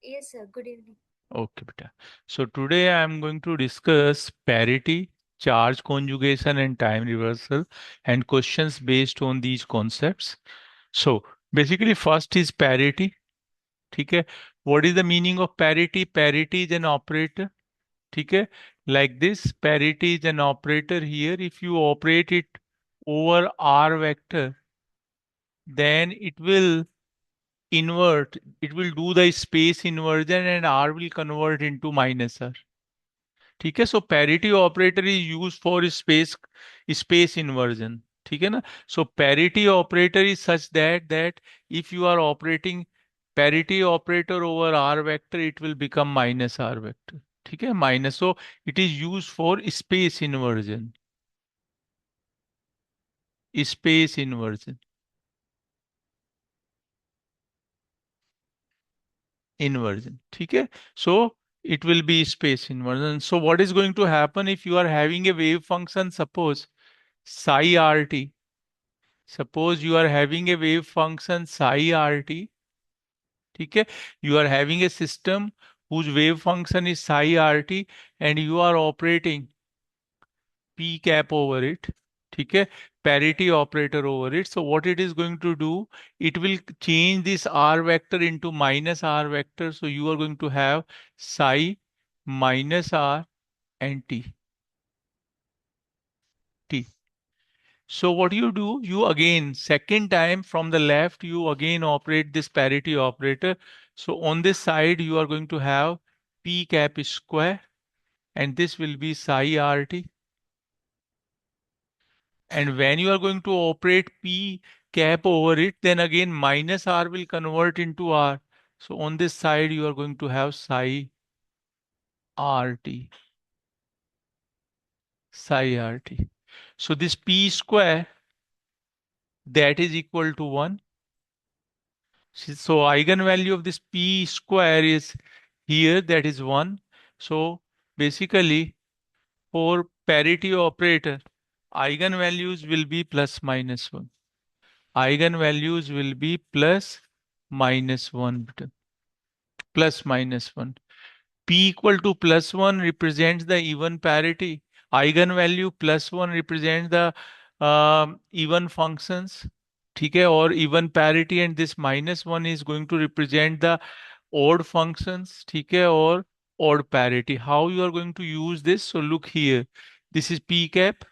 Yes, sir. Good evening. Okay, beta. So today I am going to discuss parity, charge conjugation, and time reversal, and questions based on these concepts. So basically, first is parity. Okay. What is the meaning of parity? Parity is an operator. Okay. Like this, parity is an operator here. If you operate it over R vector, then it will invert. It will do the space inversion, and R will convert into minus R. ठीक है. So parity operator is use for space inversion. ठीक है ना. So parity operator is such that if you are operating parity operator over R vector it will become minus R vector. ठीक है. Minus. So it is use for space inversion. Space inversion. Inversion. ठीक है. So it will be space inversion. So what is going to happen if you are having a wave function, suppose psi rt. Suppose you are having a wave function psi rt. ठीक है. You are having a system whose wave function is psi rt and you are operating p cap over it. ठीक है. Parity operator over it. So what it is going to do, it will change this r vector into minus r vector. So you are going to have psi minus r and t. So what you do, you again, second time from the left, you again operate this parity operator. So on this side, you are going to have p cap square, and this will be psi rt. And when you are going to operate p cap over it, then again minus r will convert into r. So on this side, you are going to have psi rt. Psi rt. So this p square, that is equal to 1. So eigenvalue of this p square is here, that is 1. So basically for parity operator, eigenvalues will be plus minus 1. Eigenvalues will be plus minus 1. Plus minus 1. P equal to plus 1 represents the even parity. Eigenvalue plus 1 represents the even functions. ठीक है. और even parity, and this minus 1 is going to represent the odd functions. ठीक है. और odd parity. How you are going to use this? So look here. This is p cap.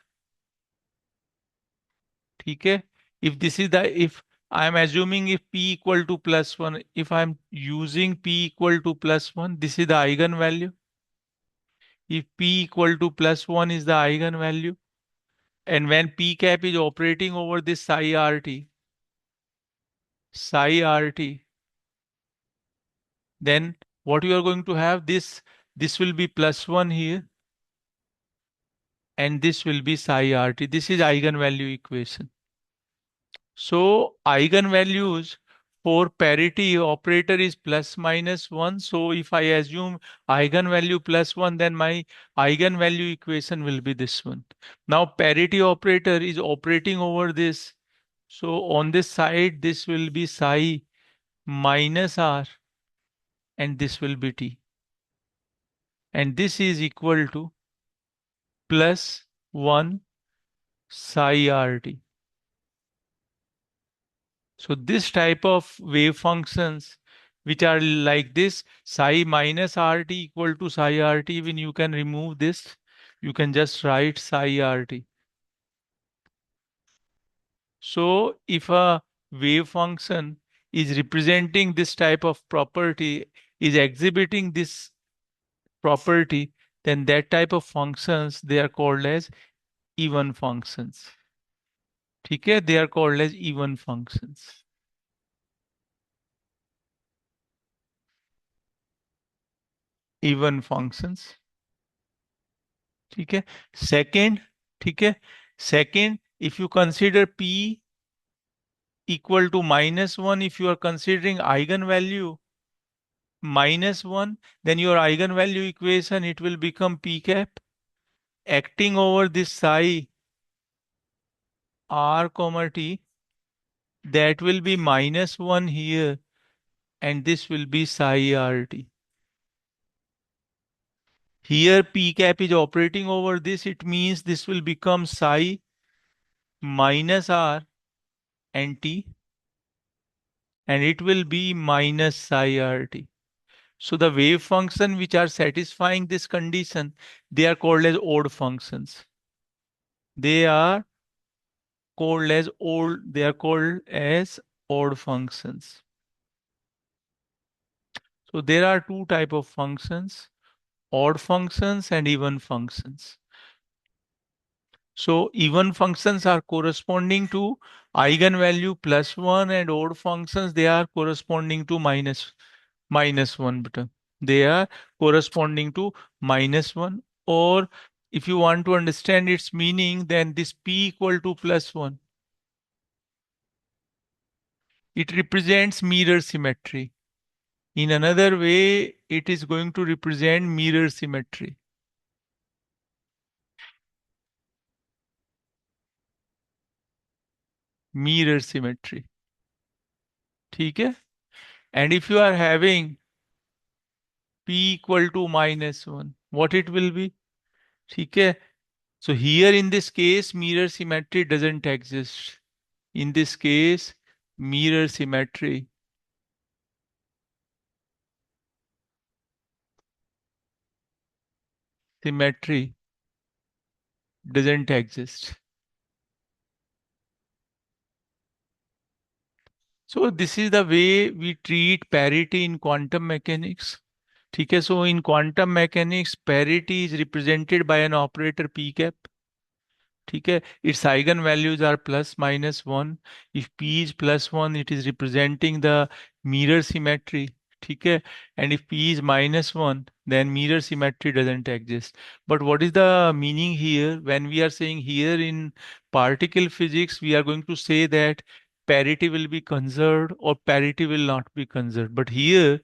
ठीक है. If I am assuming if p equal to plus 1, if I am using p equal to plus 1, this is the eigenvalue. If p equal to plus 1 is the eigenvalue, and when p cap is operating over this psi rt, then what you are going to have, this will be plus 1 here, and this will be psi rt. This is eigenvalue equation. So eigenvalues for parity operator is plus minus 1. So if I assume eigenvalue plus 1, then my eigenvalue equation will be this one. Now parity operator is operating over this. So on this side, this will be psi minus r, and this will be t. And this is equal to plus 1 psi rt. So this type of wave functions which are like this, psi minus rt equal to psi rt, when you can remove this, you can just write psi rt. So if a wave function is representing this type of property, is exhibiting this property, then that type of functions, they are called as even functions. ठीक है. They are called as even functions. Even functions. ठीक है. Second, ठीक है. Second, if you consider p equal to minus 1, if you are considering eigenvalue minus 1, then your eigenvalue equation, it will become p cap acting over this psi r comma t, that will be minus 1 here and this will be psi RT. Here P cap is operating over this. It means this will become psi minus R and T, and it will be minus psi RT. So the wave function which are satisfying this condition, they are called as odd functions. They are called as odd functions. So there are two type of functions, odd functions and even functions. So even functions are corresponding to eigenvalue +1, and odd functions, they are corresponding to minus 1 beta. They are corresponding to -1, or if you want to understand its meaning, then this P equal to +1. It represents mirror symmetry. In another way, it is going to represent mirror symmetry. Mirror symmetry. ठीक है? And if you are having P equal to -1, what it will be? ठीक है? So here in this case, mirror symmetry doesn't exist. In this case, mirror symmetry doesn't exist. So this is the way we treat parity in quantum mechanics. ठीक है? So in quantum mechanics, parity is represented by an operator p cap. ठीक है? Its eigen values are +-1. If p is +1, it is representing the mirror symmetry. ठीक है? And if p is -1, then mirror symmetry doesn't exist. But what is the meaning here? When we are saying here in particle physics, we are going to say that parity will be conserved or parity will not be conserved. But here,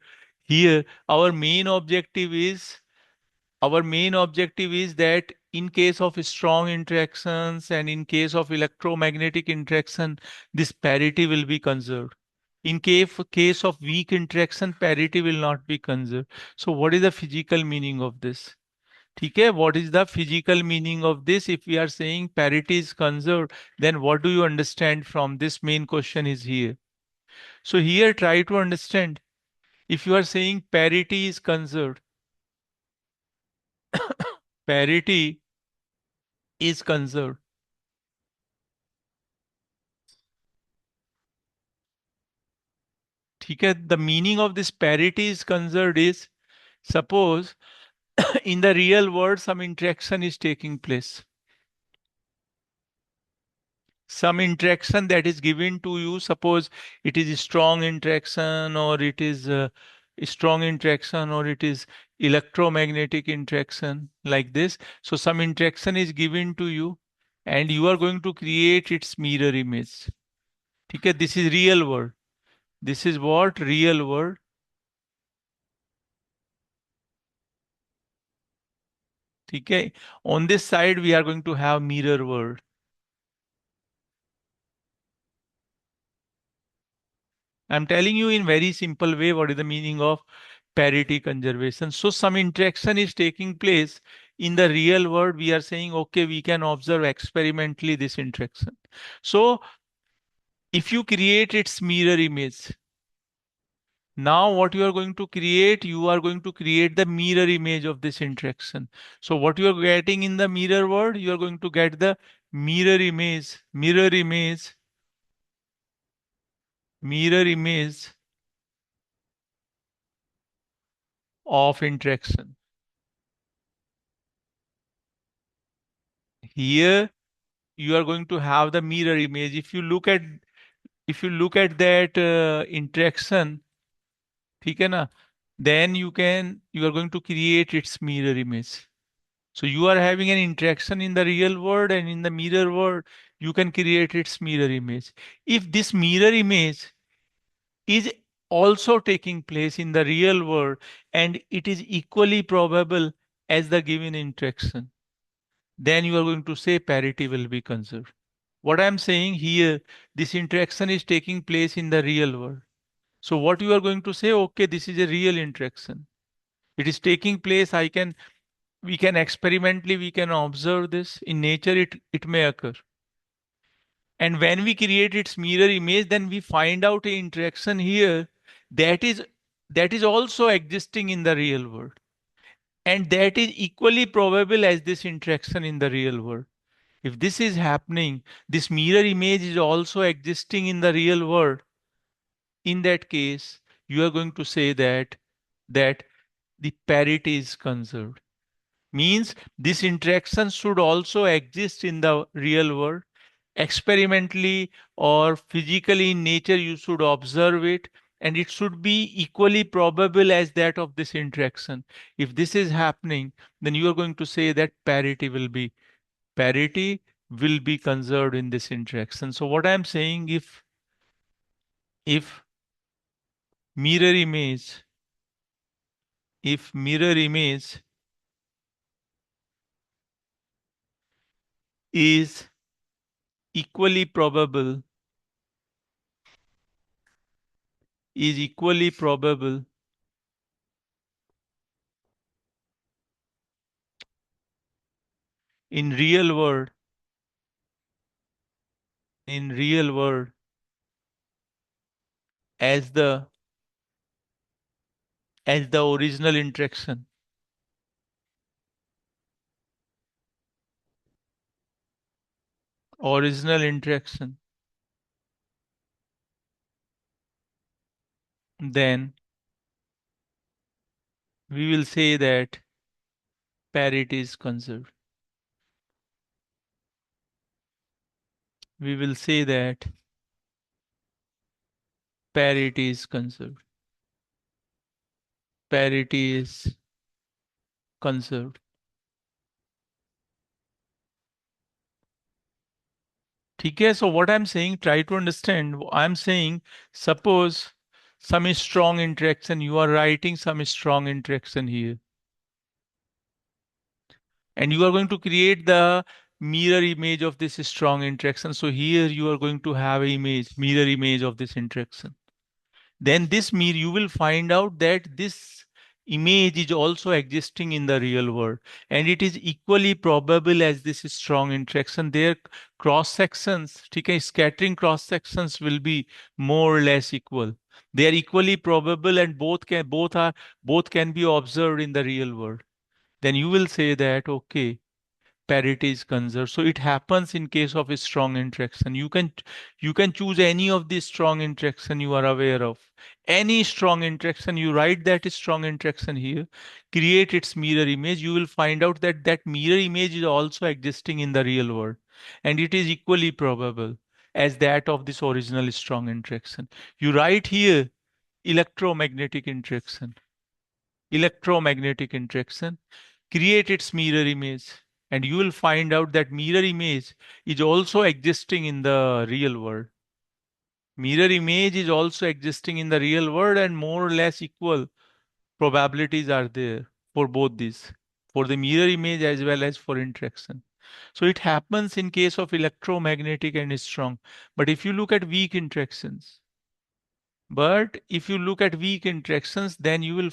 our main objective is that in case of strong interactions and in case of electromagnetic interaction, this parity will be conserved. In case of weak interaction, parity will not be conserved. So what is the physical meaning of this? Okay, what is the physical meaning of this? If we are saying parity is conserved, then what do you understand from this? Main question is here. So here try to understand. If you are saying parity is conserved, parity is conserved. ठीक है, the meaning of this parity is conserved is, suppose in the real world some interaction is taking place. Some interaction that is given to you, suppose it is a strong interaction, or it is a strong interaction, or it is electromagnetic interaction, like this. So some interaction is given to you and you are going to create its mirror image. ठीक है, this is real world. This is what? Real world. ठीक है, on this side we are going to have mirror world. I'm telling you in very simple way what is the meaning of parity conservation. So some interaction is taking place in the real world. We are saying, okay, we can observe experimentally this interaction. So if you create its mirror image, now what you are going to create, you are going to create the mirror image of this interaction. So what you are getting in the mirror world, you are going to get the mirror image of interaction. Here you are going to have the mirror image. If you look at that interaction, ठीक है ना, then you are going to create its mirror image. So you are having an interaction in the real world, and in the mirror world you can create its mirror image. If this mirror image is also taking place in the real world and it is equally probable as the given interaction, then you are going to say parity will be conserved. What I'm saying here, this interaction is taking place in the real world. So what you are going to say, okay, this is a real interaction. It is taking place. We can experimentally, we can observe this. In nature, it may occur. And when we create its mirror image, then we find out a interaction here that is that is also existing in the real world. And that is equally probable as this interaction in the real world. If this is happening, this mirror image is also existing in the real world. In that case, you are going to say that the parity is conserved. Means this interaction should also exist in the real world. Experimentally or physically in nature, you should observe it, and it should be equally probable as that of this interaction. If this is happening, then you are going to say that parity will be conserved in this interaction. So what I'm saying, if mirror image, if mirror image is equally probable, is equally probable in real world, in real world as the original interaction, original interaction, then we will say that parity is conserved. We will say that parity is conserved. Parity is conserved. ठीक है? So what I'm saying, try to understand. I'm saying, suppose some strong interaction, you are writing some strong interaction here, and you are going to create the mirror image of this strong interaction. So here you are going to have mirror image of this interaction. Then this mirror, you will find out that this image is also existing in the real world, and it is equally probable as this strong interaction. Their cross sections, okay, scattering cross sections will be more or less equal. They are equally probable, and both can be observed in the real world. Then you will say that, okay, parity is conserved. So it happens in case of a strong interaction. You can choose any of these strong interaction you are aware of. Any strong interaction, you write that strong interaction here, create its mirror image. You will find out that that mirror image is also existing in the real world, and it is equally probable as that of this original strong interaction. You write here electromagnetic interaction. Electromagnetic interaction, create its mirror image, and you will find out that mirror image is also existing in the real world. Mirror image is also existing in the real world, and more or less equal probabilities are there for both these, for the mirror image as well as for interaction. So it happens in case of electromagnetic and strong. But if you look at weak interactions, then you are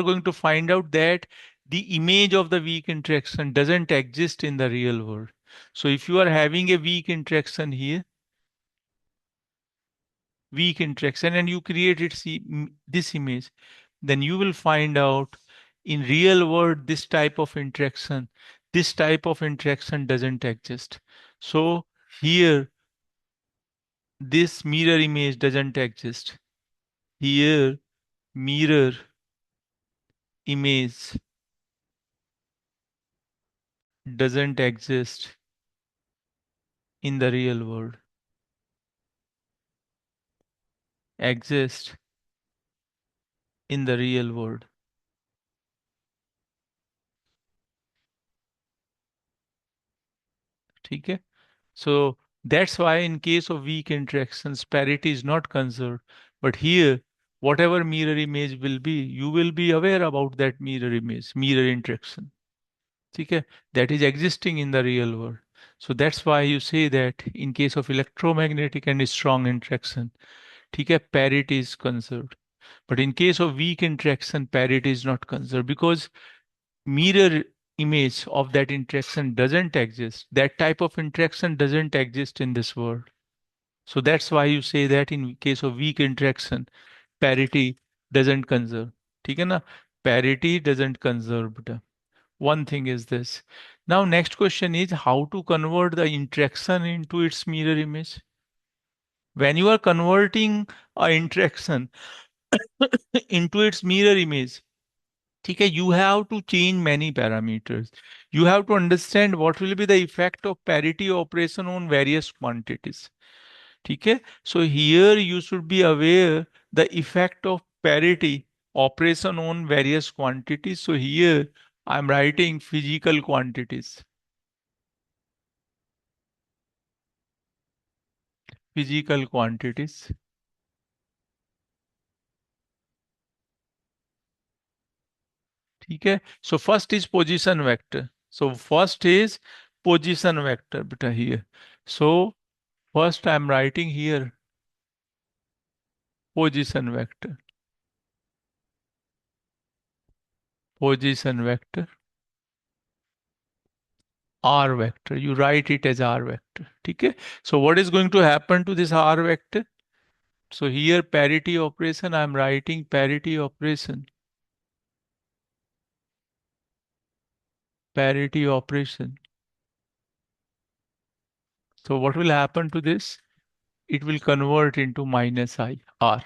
going to find out that the image of the weak interaction doesn't exist in the real world. So if you are having a weak interaction here, weak interaction, and you create this image, then you will find out in real world this type of interaction doesn't exist. So here, this mirror image doesn't exist. Here, mirror image doesn't exist in the real world. Exist in the real world. ठीक है? So that's why in case of weak interactions, parity is not conserved. But here, whatever mirror image will be, you will be aware about that mirror image, mirror interaction. ठीक है? That is existing in the real world. So that's why you say that in case of electromagnetic and strong interaction, ठीक है, parity is conserved. But in case of weak interaction, parity is not conserved because mirror image of that interaction doesn't exist. That type of interaction doesn't exist in this world. So that's why you say that in case of weak interaction, parity doesn't conserve. ठीक है ना? Parity doesn't conserve. बेटा. One thing is this. Now next question is how to convert the interaction into its mirror image. When you are converting a interaction into its mirror image, ठीक है, you have to change many parameters. You have to understand what will be the effect of parity operation on various quantities. ठीक है, so here you should be aware the effect of parity operation on various quantities. So here I'm writing physical quantities. Physical quantities. ठीक है, so first is position vector. So first is position vector beta here. So first I'm writing here position vector. Position vector. R vector. You write it as R vector. Okay. So what is going to happen to this R vector? So here parity operation, I'm writing parity operation. Parity operation. So what will happen to this? It will convert into minus I, R.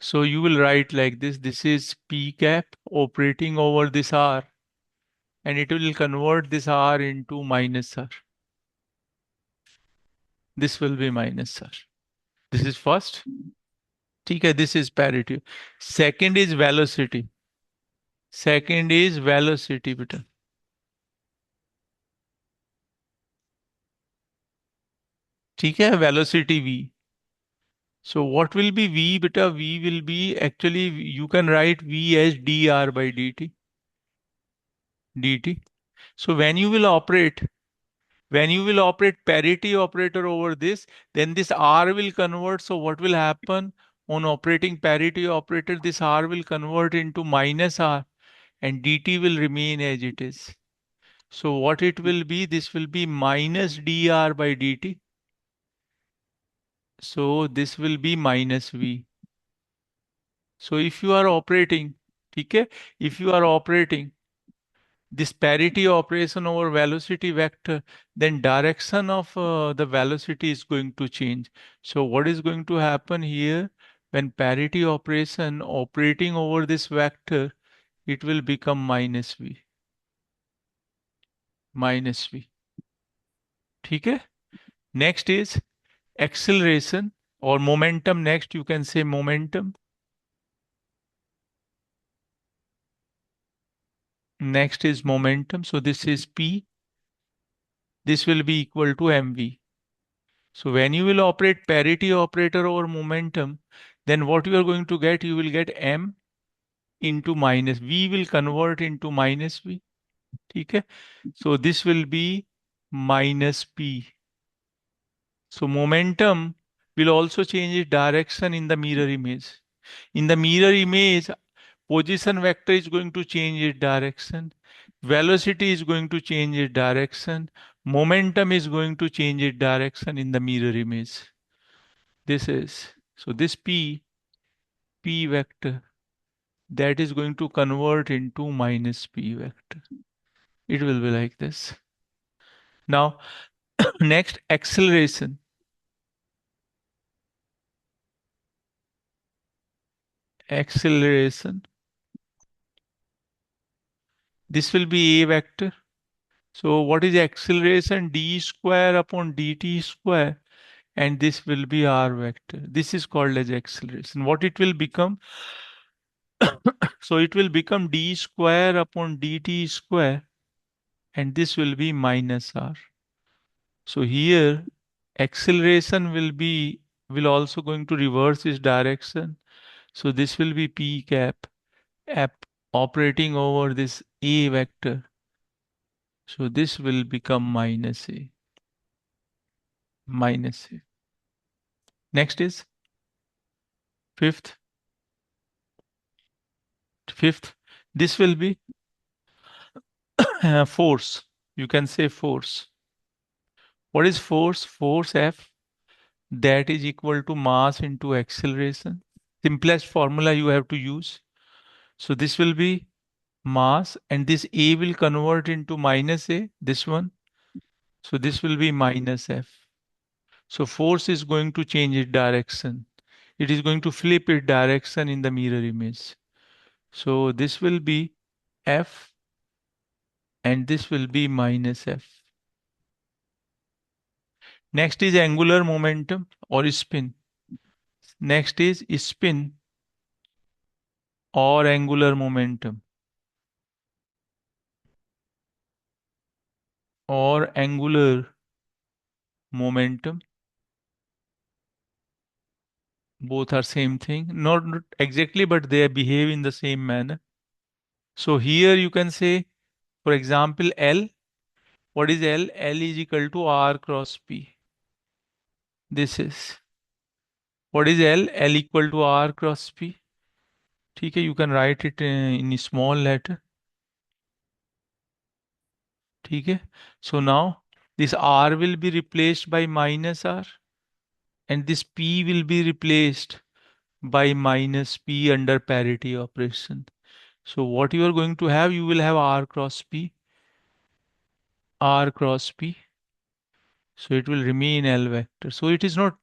So you will write like this. This is P cap operating over this R. And it will convert this R into minus R. This will be minus R. This is first. ठीक है, this is parity. Second is velocity. Second is velocity beta. ठीक है, velocity v. So what will be v beta? V will be actually you can write v as dr by dt. So when you will operate parity operator over this, then this r will convert. So what will happen on operating parity operator? This r will convert into minus r and dt will remain as it is. So what it will be? This will be minus dr by dt. So this will be minus v. So if you are operating, okay, if you are operating this parity operation over velocity vector, then direction of the velocity is going to change. So what is going to happen here? When parity operation operating over this vector, it will become minus v. Minus v. ठीक है? Next is acceleration or momentum. Next you can say momentum. Next is momentum. So this is P. This will be equal to mv. So when you will operate parity operator over momentum, then what you are going to get, you will get m into minus v will convert into minus v. Okay. So this will be minus p. So momentum will also change its direction in the mirror image. In the mirror image, position vector is going to change its direction. Velocity is going to change its direction. Momentum is going to change its direction in the mirror image. This is, so this P vector, that is going to convert into minus P vector. It will be like this. Now, next acceleration. Acceleration. This will be A vector. So what is acceleration? D square upon dt square. And this will be R vector. This is called as acceleration. What it will become? So it will become d square upon dt square. And this will be minus R. So here acceleration will also going to reverse its direction. So this will be P cap operating over this A vector. So this will become minus A. Minus A. Next is fifth, fifth. This will be force. You can say force. What is force? Force F, that is equal to mass into acceleration. Simplest formula you have to use. So this will be mass, and this A will convert into minus A, this one. So this will be minus F. So force is going to change its direction. It is going to flip its direction in the mirror image. So this will be F, and this will be minus F. Next is angular momentum or spin. Next is spin or angular momentum or angular momentum. Both are same thing. Not exactly, but they behave in the same manner. So here you can say, for example, L. What is L? L is equal to R cross P. This is. What is L? L equal to R cross P. Okay, you can write it in a small letter. Okay. So now this R will be replaced by minus R, and this P will be replaced by minus P under parity operation. So what you are going to have, you will have R cross P, R cross P. So it will remain L vector. So it is not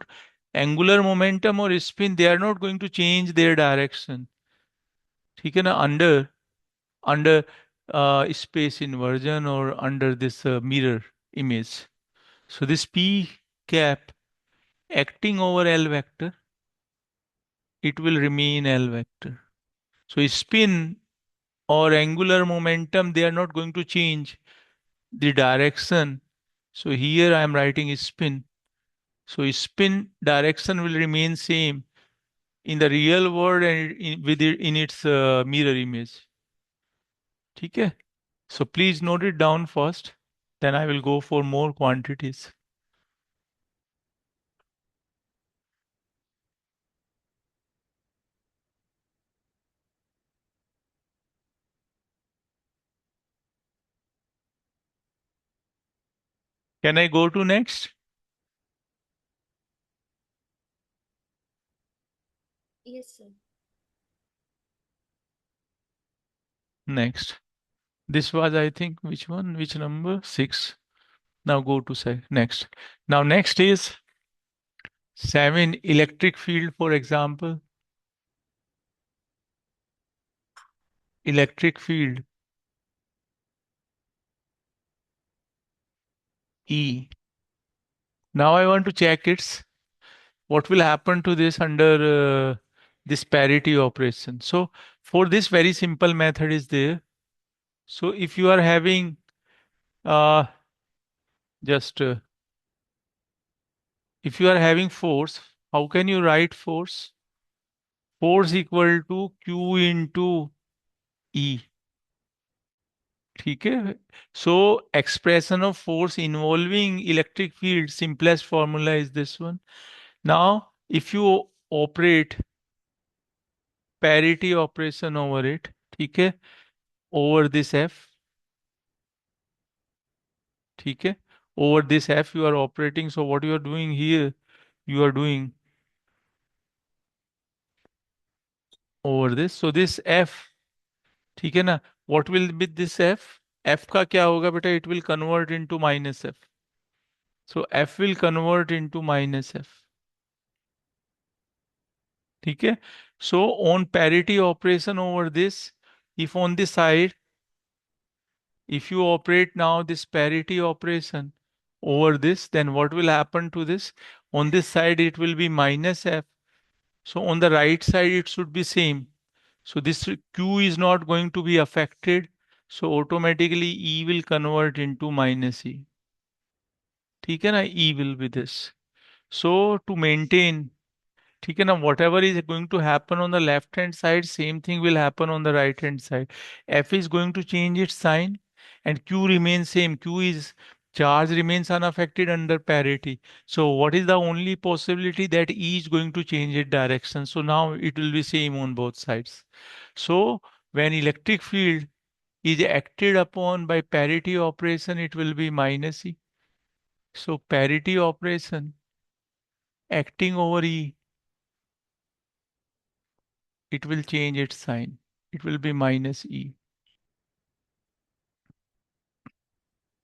angular momentum or spin, they are not going to change their direction. ठीक है ना, under space inversion or under this mirror image. So this P cap acting over L vector, it will remain L vector. So spin or angular momentum, they are not going to change the direction. So here I am writing spin. So spin direction will remain same in the real world and in its mirror image. Okay? So please note it down first. Then I will go for more quantities. Can I go to next? Yes, sir. Next. This was, I think, which one? Which number? 6. Now go to say next. Now next is 7, electric field, for example. Electric field E. Now I want to check its what will happen to this under this parity operation. So for this very simple method is there. So if you are having uh, just if you are having force, how can you write force? Force equal to Q into E. ठीक है? So expression of force involving electric field, simplest formula is this one. Now, if you operate parity operation over it, ठीक है? Over this F, ठीक है? Over this F you are operating. So what you are doing here, you are doing over this. So this F, ठीक है ना? What will be this F? F का क्या होगा बेटा? It will convert into minus F. So F will convert into minus F. ठीक है? So on parity operation over this, if on this side, if you operate now this parity operation over this, then what will happen to this? On this side, it will be minus F. So on the right side, it should be same. So this Q is not going to be affected. So automatically E will convert into minus E. ठीक है ना? E will be this. So to maintain, ठीक है ना, whatever is going to happen on the left hand side, same thing will happen on the right hand side. F is going to change its sign and Q remains same. Q is Charge remains unaffected under parity. So what is the only possibility that E is going to change its direction? So now it will be same on both sides. So when electric field is acted upon by parity operation, it will be minus E. So parity operation acting over E, it will change its sign. It will be minus E.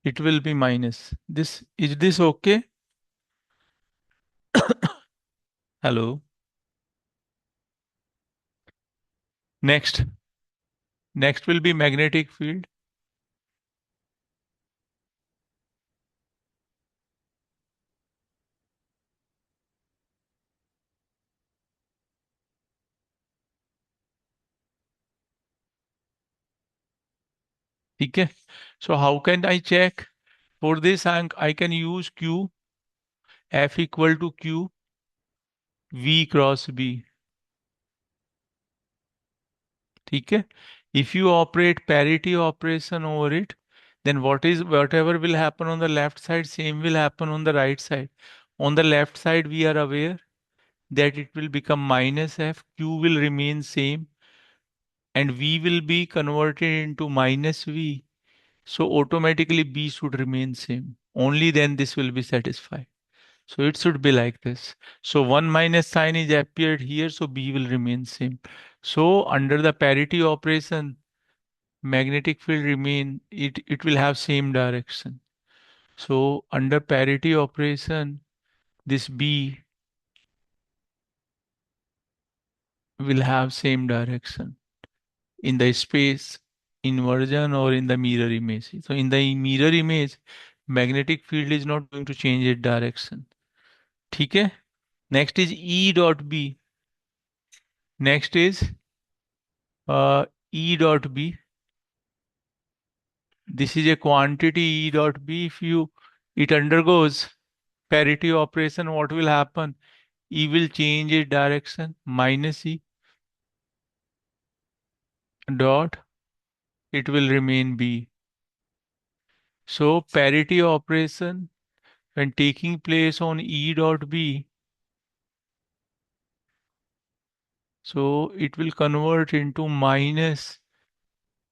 It will be minus. Is this okay? Hello. Next. Next will be magnetic field. Okay. So how can I check? For this, I can use Q, F equal to Q, V cross B. Okay. If you operate parity operation over it, then whatever will happen on the left side, same will happen on the right side. On the left side, we are aware that it will become minus F, Q will remain same, and V will be converted into minus V. So automatically B should remain same. Only then this will be satisfied. So it should be like this. So 1 minus sign is appeared here, so B will remain same. So under the parity operation, magnetic field it will have same direction. So under parity operation, this B will have same direction in the space inversion or in the mirror image. So in the mirror image, magnetic field is not going to change its direction. Okay? Next is E dot B. Next is E dot B. This is a quantity E dot B. If it undergoes parity operation, what will happen? E will change its direction, minus E dot, it will remain B. So parity operation when taking place on E dot B, so it will convert into minus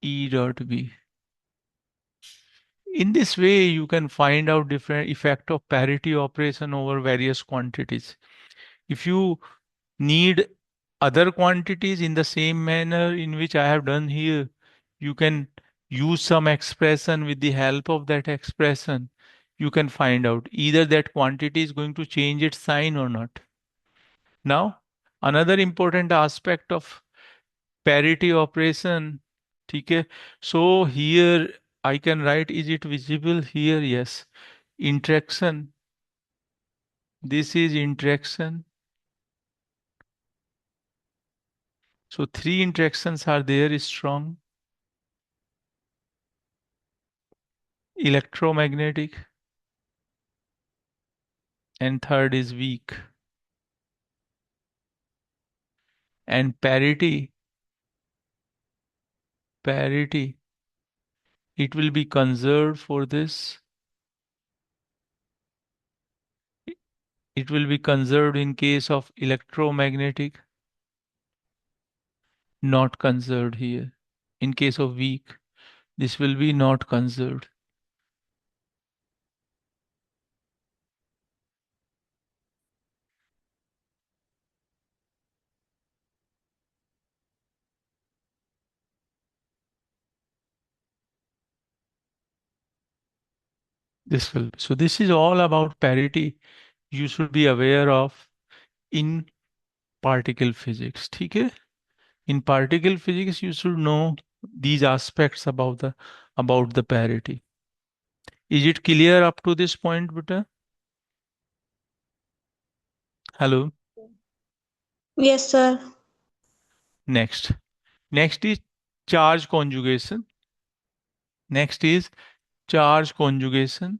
E dot B. In this way, you can find out different effect of parity operation over various quantities. If you need other quantities in the same manner in which I have done here, you can use some expression. With the help of that expression, you can find out either that quantity is going to change its sign or not. Now, another important aspect of parity operation, okay, so here I can write, is it visible here? Yes. Interaction. This is interaction. So three interactions are there, strong, electromagnetic, and third is weak. And parity, it will be conserved for this. It will be conserved in case of electromagnetic, not conserved here. In case of weak, this will be not conserved. So this is all about parity. You should be aware of in particle physics. Okay? In particle physics, you should know these aspects about the parity. Is it clear up to this point, Buddha? Hello. Yes, sir. Next. Next is charge conjugation. Next is charge conjugation.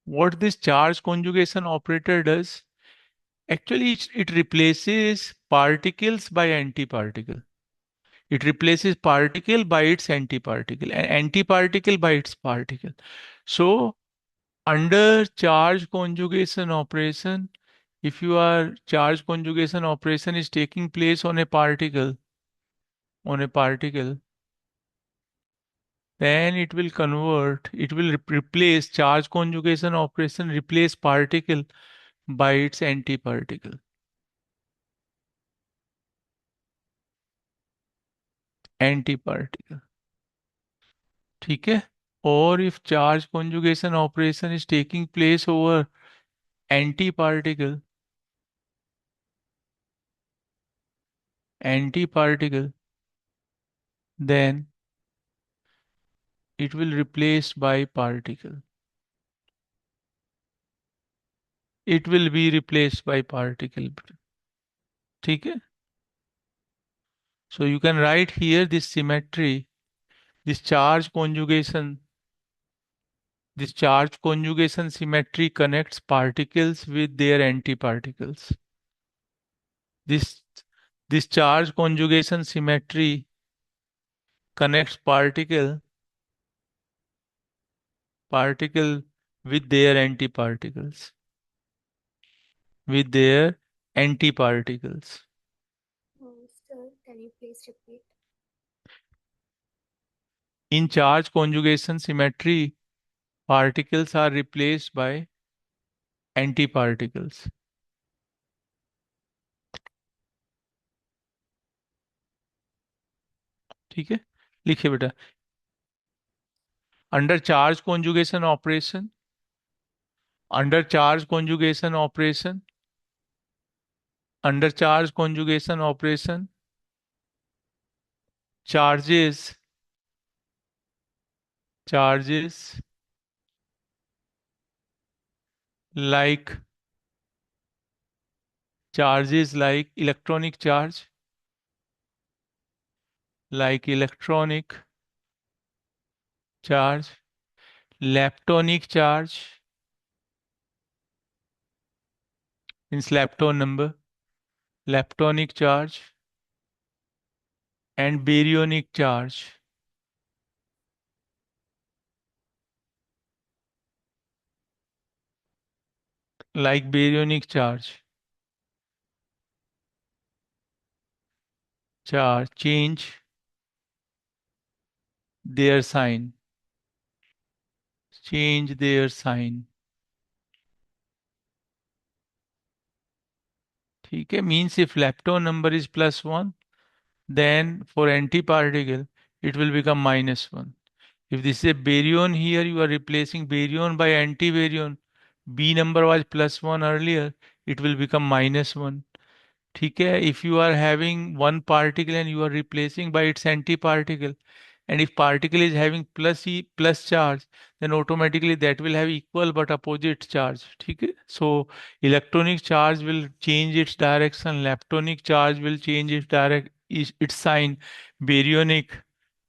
What this charge conjugation operator does, actually it replaces particles by antiparticle. It replaces particle by its antiparticle and antiparticle by its particle. So under charge conjugation operation, if your charge conjugation operation is taking place on a particle, then it will replace charge conjugation operation, replace particle by its antiparticle. Antiparticle. ठीक है? Or if charge conjugation operation is taking place over antiparticle, antiparticle, then it will replace by particle. It will be replaced by particle. ठीक है? So you can write here this symmetry, this charge conjugation, this charge conjugation symmetry connects particles with their antiparticles. This this charge conjugation symmetry connects particle with their antiparticles. With their antiparticles. Sir, can you please repeat? In charge conjugation symmetry, particles are replaced by antiparticles. ठीक है? लिखिए बेटा. Under charge conjugation operation, under charge conjugation operation, under charge conjugation operation, charges like charges like electronic charge, like electronic charge, leptonic charge means lepton number, leptonic charge, and baryonic charge. Like baryonic charge change their sign, change their sign. ठीक है? Means if lepton number is +1, then for antiparticle it will become -1. If this is a baryon here, you are replacing baryon by antibaryon. B number was +1 earlier, it will become -1. ठीक है? If you are having one particle and you are replacing by its antiparticle, and if particle is having plus charge, then automatically that will have equal but opposite charge. ठीक है? So electronic charge will change its direction, leptonic charge will change its sign, baryonic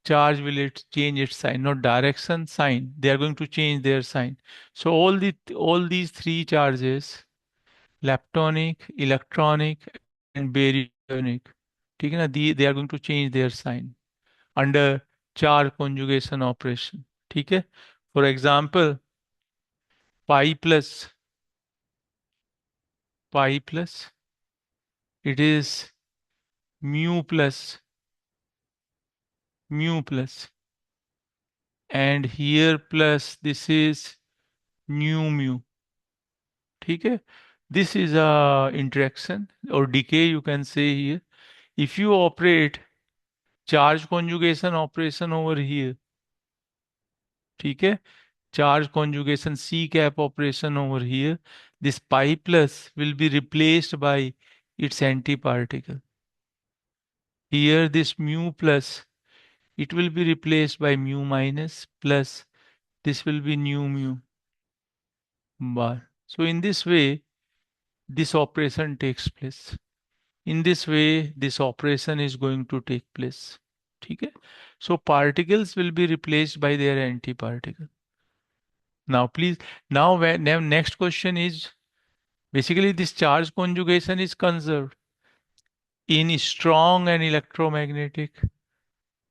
charge will change its sign, not direction, sign. They are going to change their sign. So all these three charges, leptonic, electronic, and baryonic, ठीक है ना? They are going to change their sign under charge conjugation operation. ठीक है? For example, pi plus, it is mu plus, and here plus, this is mu. ठीक है? This is a interaction or decay, you can say here. If you operate charge conjugation operation over here, ठीक है? Charge conjugation C cap operation over here, this pi plus will be replaced by its antiparticle. Here this mu plus, it will be replaced by mu minus, plus this will be mu bar. So in this way, this operation takes place. In this way, this operation is going to take place. ठीक है? So particles will be replaced by their antiparticle. Now please, now next question is, basically this charge conjugation is conserved in strong and electromagnetic,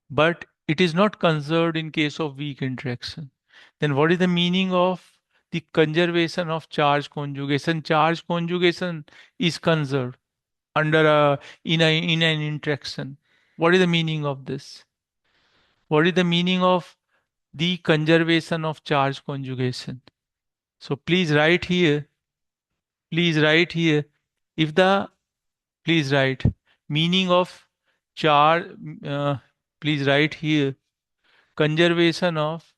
but it is not conserved in case of weak interaction. Then what is the meaning of the conservation of charge conjugation? Charge conjugation is conserved under in an interaction. What is the meaning of this? What is the meaning of the conservation of charge conjugation? So please write here. Please write here. If the Please write meaning of charge. Uh, Please write here conservation of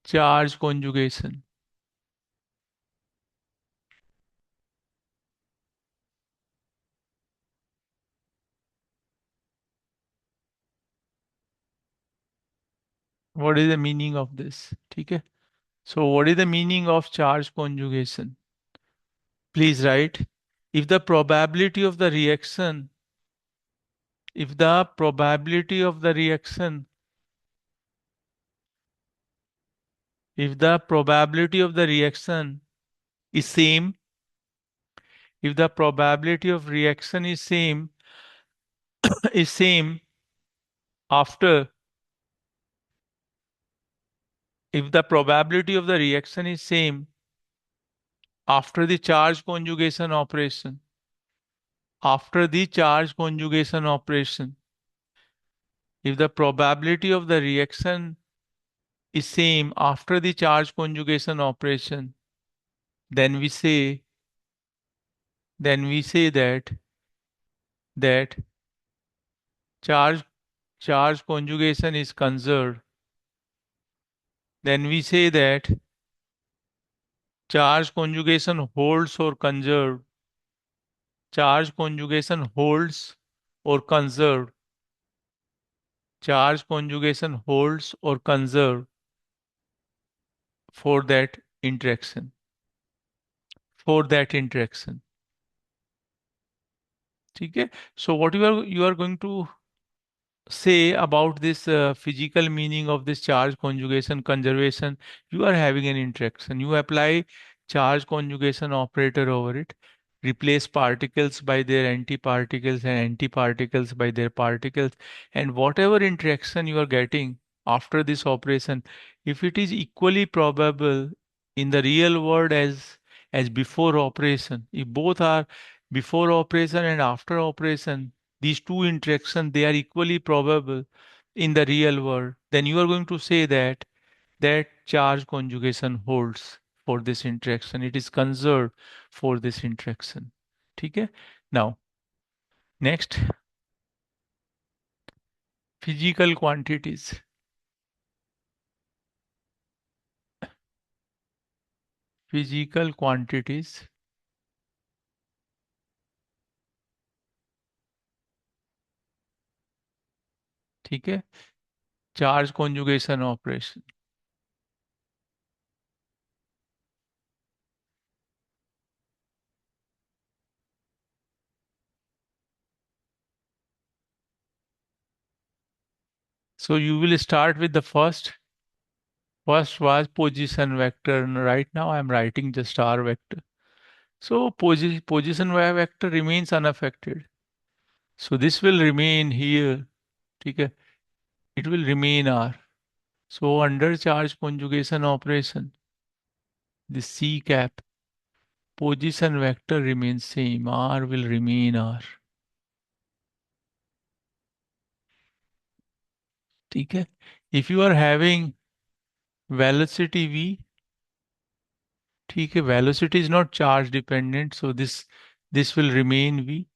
charge conjugation. What is the meaning of this? Okay. So what is the meaning of charge conjugation? Please write. If the probability of the reaction, if the probability of the reaction, if the probability of the reaction is same, if the probability of reaction is same, is same after, if the probability of the reaction is same after the charge conjugation operation, after the charge conjugation operation, if the probability of the reaction is same after the charge conjugation operation, then we say, that charge charge conjugation is conserved. Then we say that charge conjugation holds or conserved. Charge conjugation holds or conserved. Charge conjugation holds or conserved for that interaction. For that interaction. Okay. So what you are going to say about this physical meaning of this charge conjugation conservation? You are having an interaction. You apply charge conjugation operator over it, replace particles by their antiparticles and antiparticles by their particles, and whatever interaction you are getting after this operation, if it is equally probable in the real world as before operation, if both are before operation and after operation, these two interactions, they are equally probable in the real world, then you are going to say that charge conjugation holds for this interaction. It is conserved for this interaction. Okay. Now, next, physical quantities. Physical quantities. Okay. Charge conjugation operation. So you will start with the first. First was position vector, and right now I am writing just R vector. So position vector remains unaffected. So this will remain here. Okay. It will remain R. So under charge conjugation operation, the C cap position vector remains same. R will remain R. Okay. If you are having velocity V, okay, velocity is not charge dependent, so this will remain V.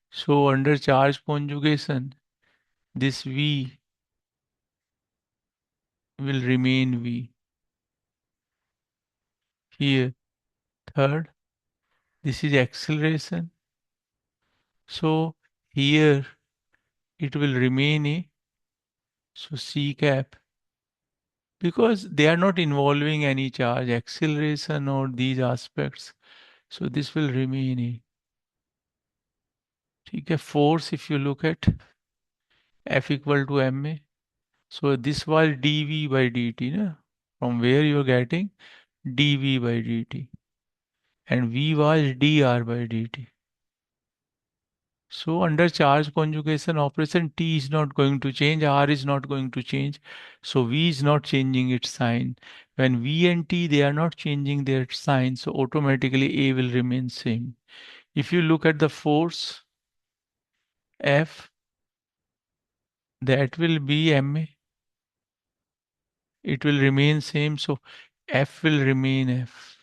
So under charge conjugation, this V will remain V. Here, third, this is acceleration. So here it will remain A. So C cap, because they are not involving any charge, acceleration or these aspects. So this will remain A. ठीक है. Force, if you look at F equal to ma, so this was dv by dt, na? From where you are getting dv by dt, and v was dr by dt. So under charge conjugation operation, T is not going to change, R is not going to change. So V is not changing its sign. When V and T, they are not changing their sign, so automatically A will remain same. If you look at the force F, that will be MA. It will remain same, so F will remain F.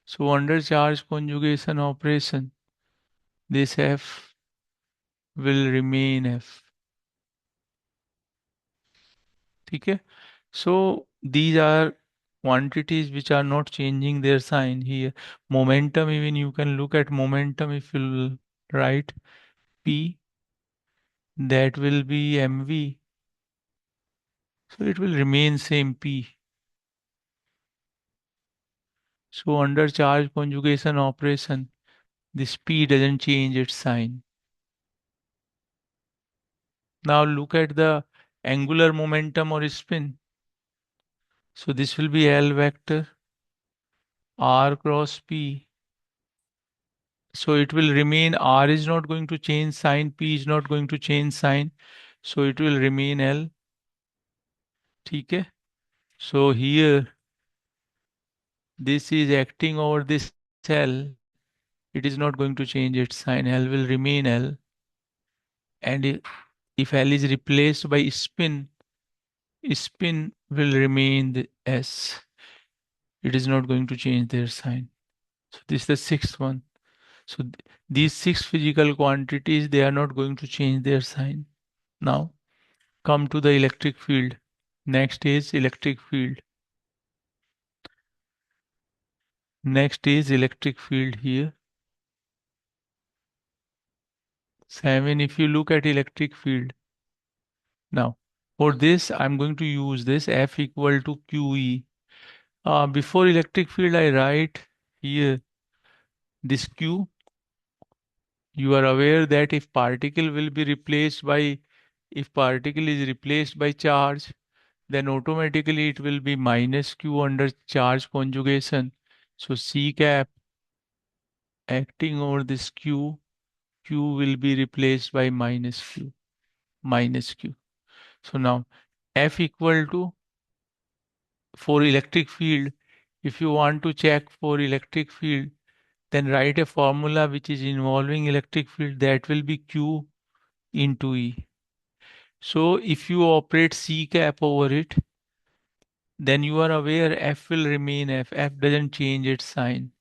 So under charge conjugation operation, this F will remain F. Okay, so these are quantities which are not changing their sign here. Momentum, even you can look at momentum. If you write P, that will be mv, so it will remain same P. So under charge conjugation operation, this P doesn't change its sign. Now look at the angular momentum or spin. So this will be L vector R cross P. So it will remain, R is not going to change sign, P is not going to change sign. So it will remain L. Okay. So here, this is acting over this L. It is not going to change its sign. L will remain L. And if L is replaced by spin, spin will remain the S. It is not going to change their sign. So this is the sixth one. So these six physical quantities, they are not going to change their sign. Now come to the electric field. Next is electric field. Next is electric field here. 7, if you look at electric field. Now, for this, I'm going to use this F equal to QE. Before electric field, I write here this Q. You are aware that if particle will be replaced by, if particle is replaced by charge, then automatically it will be minus Q under charge conjugation. So C cap acting over this Q, Q will be replaced by minus Q, minus Q. So now F equal to, for electric field, if you want to check for electric field, then write a formula which is involving electric field, that will be Q into E. So if you operate C cap over it, then you are aware F will remain F. F doesn't change its sign.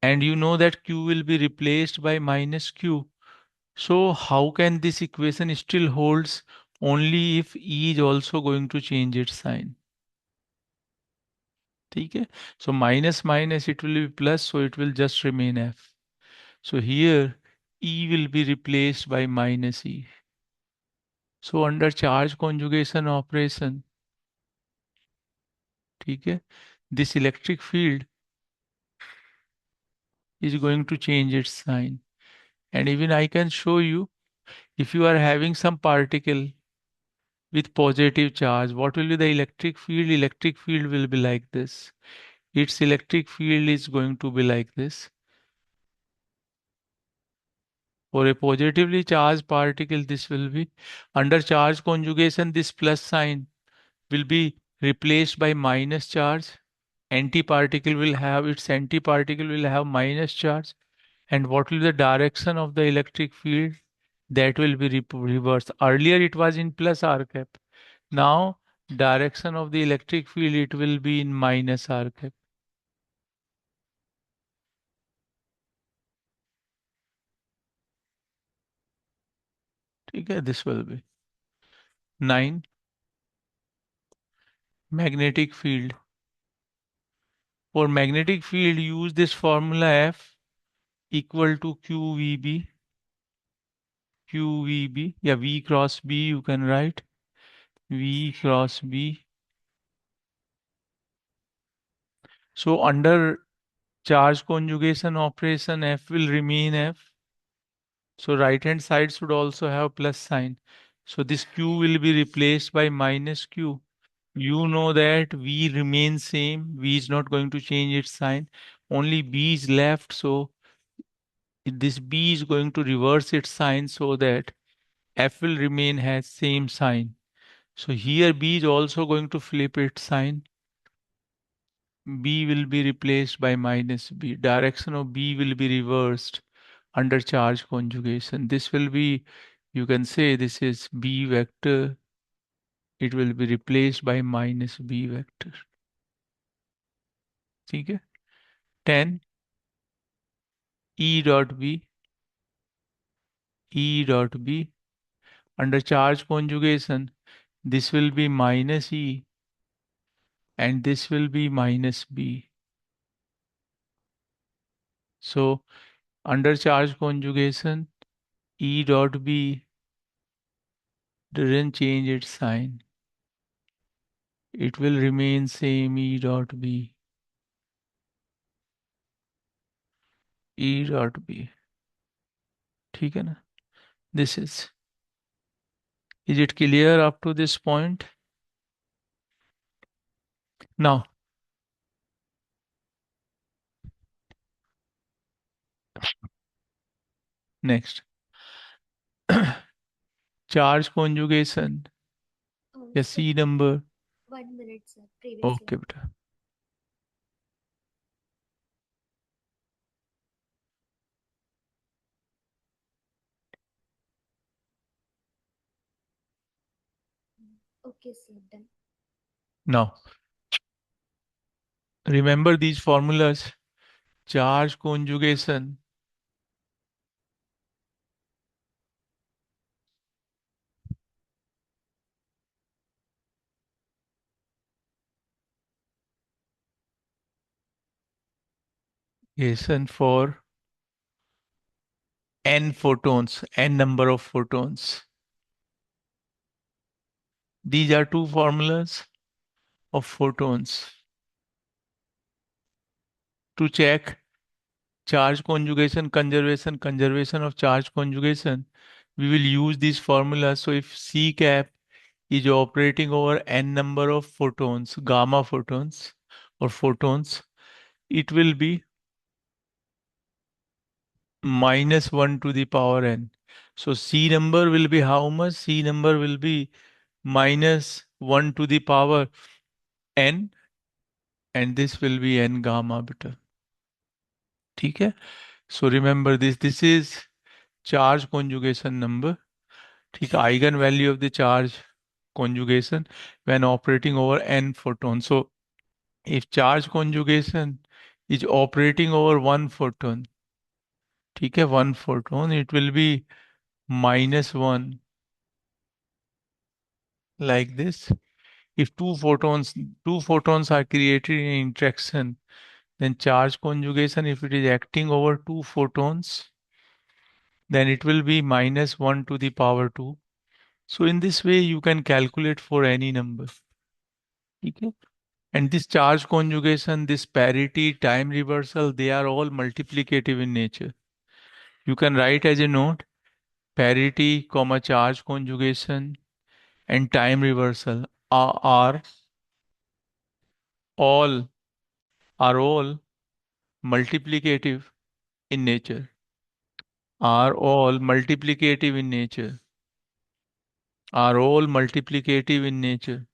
And you know that Q will be replaced by minus Q. So how can this equation still holds? Only if E is also going to change its sign. Okay? So minus minus, it will be plus, so it will just remain F. So here E will be replaced by minus E. So under charge conjugation operation, okay, this electric field is going to change its sign. And even I can show you, if you are having some particle with positive charge, what will be the electric field? Electric field will be like this. Its electric field is going to be like this. For a positively charged particle, this will be under charge conjugation, this plus sign will be replaced by minus charge. Antiparticle will have, its antiparticle will have minus charge. And what will be the direction of the electric field? That will be reversed. Earlier it was in plus R cap. Now direction of the electric field, it will be in minus R cap. Okay, this will be 9. Magnetic field. For magnetic field, use this formula F equal to QVB. QVB, yeah, V cross B you can write. V cross B. So under charge conjugation operation, F will remain F. So right hand side should also have plus sign. So this Q will be replaced by minus Q. You know that V remains same. V is not going to change its sign. Only B is left. So this B is going to reverse its sign so that F will remain has same sign. So here B is also going to flip its sign. B will be replaced by minus B. Direction of B will be reversed under charge conjugation. This will be, you can say this is B vector. It will be replaced by minus B vector. ठीक है? 10 E dot B, E dot B. Under charge conjugation, this will be minus E and this will be minus B. So under charge conjugation, E dot B doesn't change its sign. It will remain same E dot B. E dot B. ठीक है ना? This is. Is it clear up to this point? Now, next. Charge conjugation. या Sir, C number. 1 minute, sir. Previous Okay, slide. बेटा. Okay, sir. Done. Now, remember these formulas. Charge conjugation. Conjugation for n photons, n number of photons. These are two formulas of photons. To check charge conjugation, conservation of charge conjugation, we will use these formulas. So if C cap is operating over n number of photons, gamma photons or photons, it will be minus 1 to the power n. So C number will be how much? C number will be minus 1 to the power n, and this will be n gamma beta. ठीक है? So remember this is charge conjugation number. ठीक है? Eigen value of the charge conjugation when operating over n photons. So if charge conjugation is operating over one photon, ठीक है? One photon, it will be minus 1 like this. If two photons are created in interaction, then charge conjugation, if it is acting over two photons, then it will be minus 1 to the power 2. So in this way, you can calculate for any number. Okay? And this charge conjugation, this parity, time reversal, they are all multiplicative in nature. You can write as a note, parity, comma, charge conjugation, and time reversal are all are all multiplicative in nature. Are all multiplicative in nature. Are all multiplicative in nature.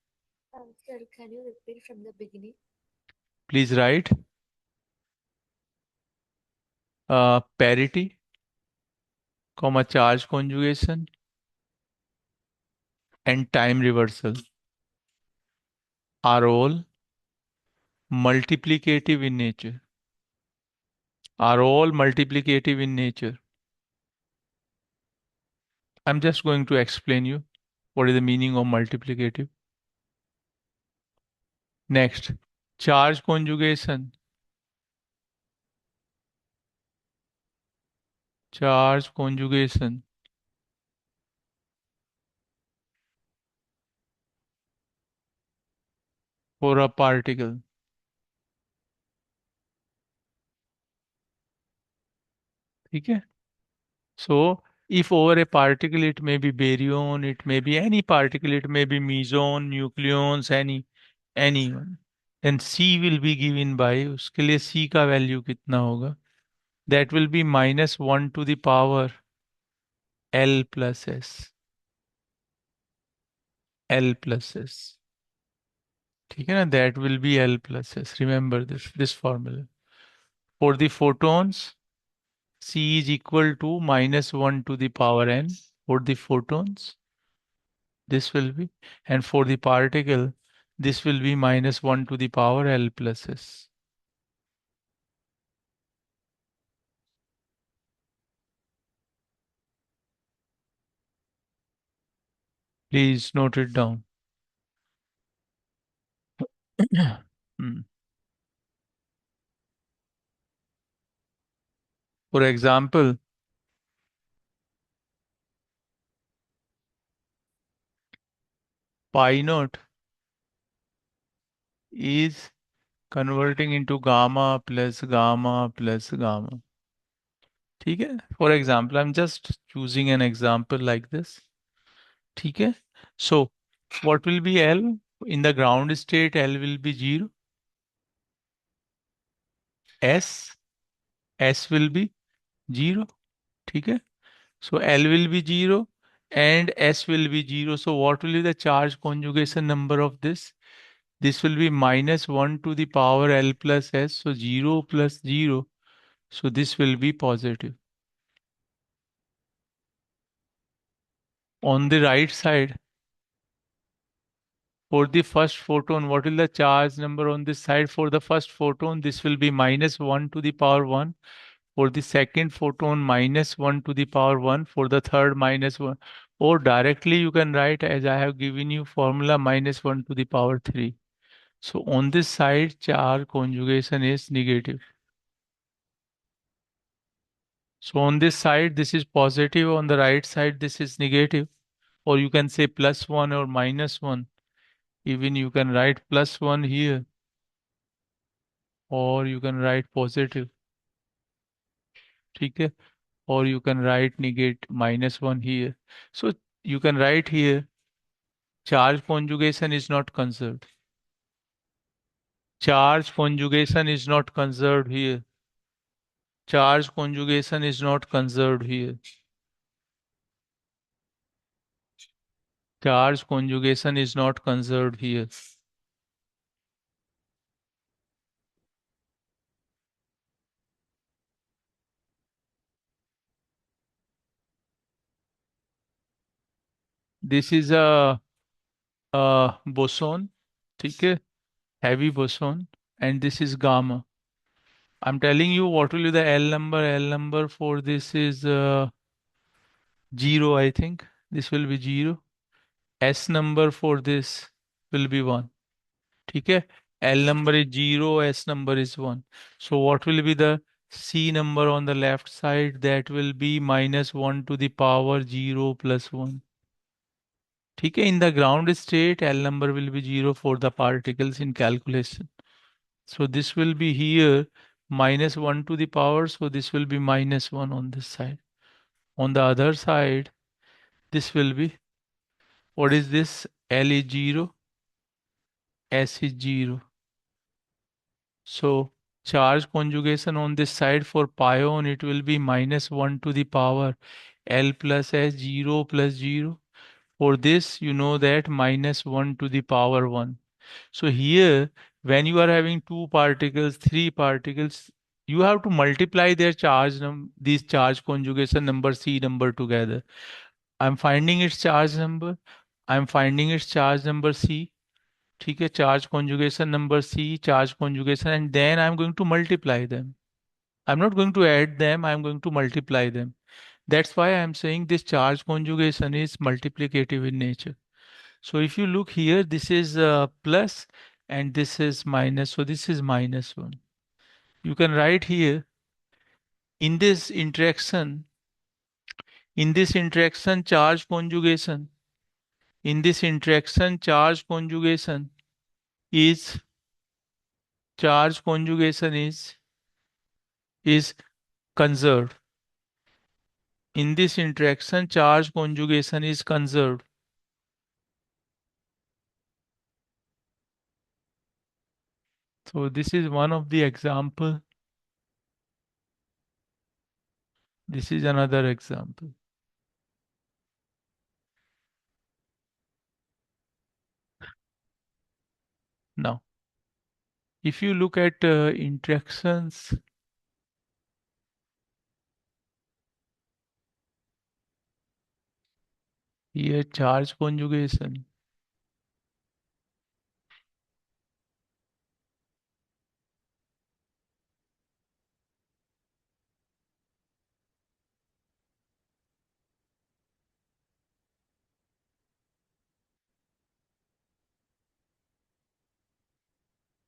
Sir, can you repeat from the beginning? Please write parity, comma, charge conjugation, and time reversal are all multiplicative in nature. Are all multiplicative in nature. I'm just going to explain you what is the meaning of multiplicative. Next, charge conjugation. Charge conjugation for a particle. ठीक है? So If over a particle, it may be baryon, it may be any particle, it may be meson, nucleons, any one. Then C will be given by, उसके लिए C का value कितना होगा? That will be -1 to the power L plus S. L plus S. ठीक है ना? That will be L plus S. Remember this formula. For the photons, C is equal to -1 to the power N for the photons. This will be, and for the particle, this will be -1 to the power L plus S. Please note it down. Hmm. For example, pi naught is converting into gamma plus gamma plus gamma. ठीक है? For example, I'm just choosing an example like this. ठीक है? So, what will be L? In the ground state, L will be 0. S will be 0. ठीक है? So L will be 0 and S will be 0. So what will be the charge conjugation number of this? This will be -1 to the power L plus S. So 0 plus 0. So this will be positive. On the right side, for the first photon, what will the charge number on this side? For the first photon, this will be -1 to the power 1. For the second photon, -1 to the power 1. For the third, -1. Or directly you can write, as I have given you formula, -1 to the power 3. So on this side, charge conjugation is negative. So on this side, this is positive. On the right side, this is negative. Or you can say +1 or -1. Even you can write +1 here. Or you can write positive. ठीक है? Or you can write negate -1 here. So you can write here, charge conjugation is not conserved. Charge conjugation is not conserved here. Charge conjugation is not conserved here. Charge conjugation is not conserved here. This is a boson, ठीक है? Heavy boson, and this is gamma. I'm telling you what will be the L number. L number for this is 0, I think. This will be 0. S number for this will be 1. ठीक है? L number is 0, S number is 1. So what will be the C number on the left side? That will be -1 to the power 0 plus 1. ठीक है? In the ground state, L number will be 0 for the particles in calculation. So this will be here -1 to the power. So this will be -1 on this side. On the other side, this will be, what is this? L is 0, S is 0. So charge conjugation on this side for pion, it will be -1 to the power L plus S, 0 plus 0. For this, you know that -1 to the power 1. So here, when you are having two particles, three particles, you have to multiply their charge these charge conjugation number C number together. I'm finding its charge number. I'm finding its charge number C. ठीक है? Charge conjugation number C, charge conjugation, and then I'm going to multiply them. I'm not going to add them, I'm going to multiply them. That's why I'm saying this charge conjugation is multiplicative in nature. So if you look here, this is plus and this is minus. So this is -1. You can write here, in this interaction, charge conjugation, is charge conjugation is conserved. In this interaction, charge conjugation is conserved. So this is one of the example. This is another example. Now, if you look at interactions, here charge conjugation.